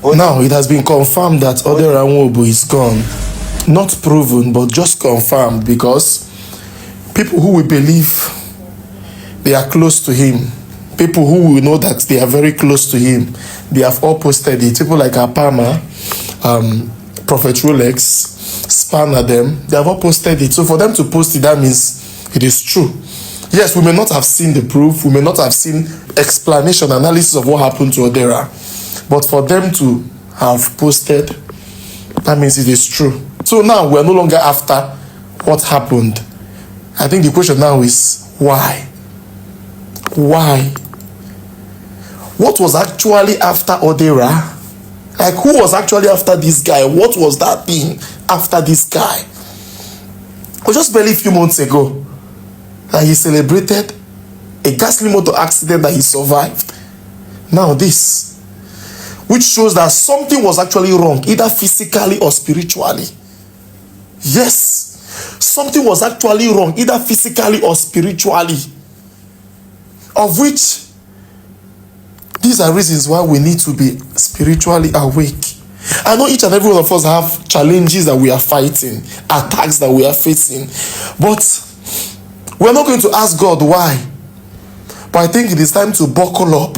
Now it has been confirmed that Odira Nwobu is gone. Not proven, but just confirmed, because people who will believe they are close to him, people who will know that they are very close to him, they have all posted it. People like Apama, Prophet Rolex, Spanner, them, they have all posted it. So for them to post it, that means it is true. Yes, we may not have seen the proof, we may not have seen explanation, analysis of what happened to Odira, but for them to have posted, that means it is true. So now we are no longer after what happened. I think the question now is why? Why? What was actually after Odira? Like, who was actually after this guy? What was that thing after this guy? It was just barely a few months ago that he celebrated a ghastly motor accident that he survived. Now this, which shows that something was actually wrong, either physically or spiritually. Yes, something was actually wrong, either physically or spiritually. Of which, these are reasons why we need to be spiritually awake. I know each and every one of us have challenges that we are fighting, attacks that we are facing, but we're not going to ask God why. But I think it is time to buckle up.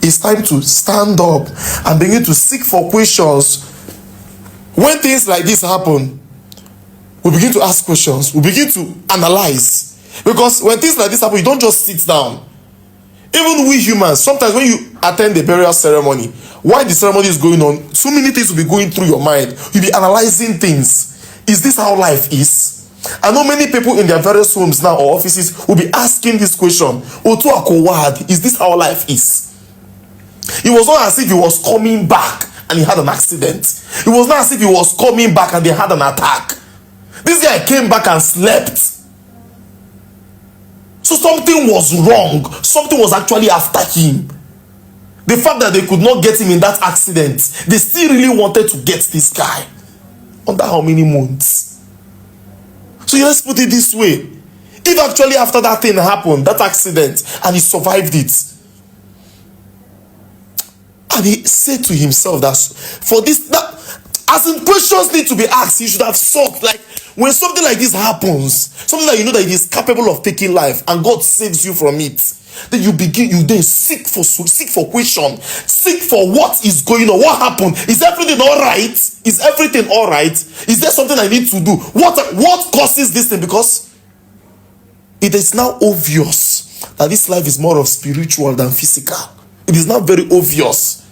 It's time to stand up and begin to seek for questions. When things like this happen, we begin to ask questions. We begin to analyze. Because when things like this happen, you don't just sit down. Even we humans, sometimes when you attend the burial ceremony, while the ceremony is going on, so many things will be going through your mind. You'll be analyzing things. Is this how life is? I know many people in their various homes now or offices will be asking this question. Is this how life is? It was not as if he was coming back and he had an accident. It was not as if he was coming back and they had an attack. This guy came back and slept. So something was wrong. Something was actually after him. The fact that they could not get him in that accident, they still really wanted to get this guy. Under how many months? So let's put it this way. If actually after that thing happened, that accident, and he survived it, and he said to himself that for this, that, as in questions need to be asked, he should have sought, like, when something like this happens, something that you know that it is capable of taking life, and God saves you from it, then you then seek for question, seek for what is going on, what happened, is everything all right? Is everything all right? Is there something I need to do? What causes this thing? Because it is now obvious that this life is more of spiritual than physical. It is now very obvious.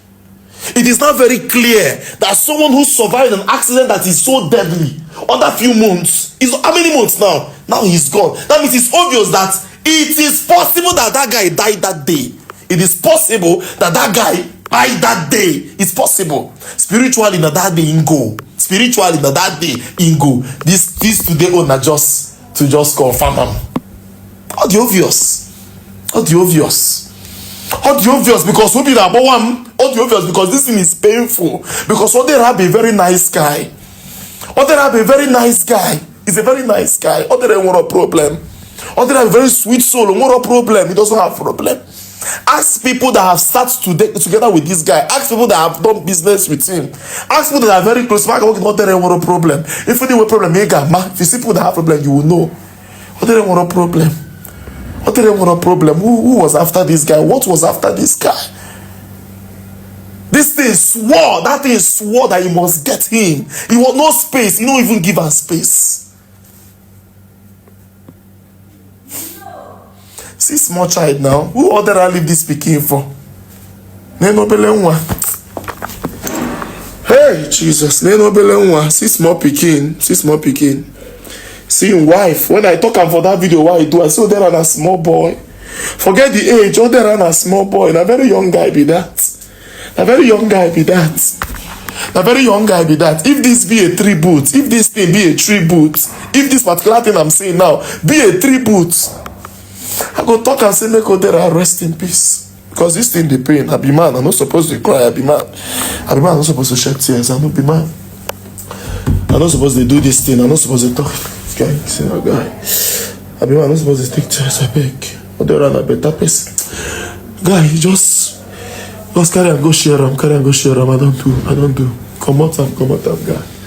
It is now very clear that someone who survived an accident that is so deadly under few months, is how many months now? Now he's gone. That means it's obvious that it is possible that that guy died that day. It is possible that that guy died that day. It's possible. Spiritually, na that day in go. Spiritually, na that day in go. This today on just to just confirm them. All the obvious. All the obvious. All the obvious because we be that one. All the obvious because this thing is painful. Because Odira be a very nice guy. Odira be a very nice guy. He's a very nice guy. Odira want a problem. Odira a very sweet soul. What a problem. He doesn't have a problem. Ask people that have sat together with this guy. Ask people that have done business with him. Ask people that are very close. Odira want a problem. If you want a problem, if you see people that have a problem, you will know. Odira want a problem. Odira want a problem. Who was after this guy? What was after this guy? This thing swore. That thing swore that he must get him. He want no space. He don't even give her space. See small child now. Who other I leave this speaking for? Hey Jesus. See small pikin. See small pikin. See him wife. When I talk for that video, what I do, I say there and a small boy. Forget the age. Oh, there and a small boy. And a very young guy be that. A very young guy be that. A very young guy be that. If this be a tribute, if this thing be a tribute, if this particular thing I'm saying now be a tribute, I go talk and say, make Odira rest in peace. Because this thing they pain. I be man. I'm not supposed to cry. I be man. I'm not supposed to shed tears. I'm not be man. I'm not supposed to do this thing. I'm not supposed to talk. Okay, see that guy. I be man. I'm not supposed to take tears. I beg. Odira na better person. Guy, Just carry and go share them. Carry and go share them. I don't do. Come out, guy.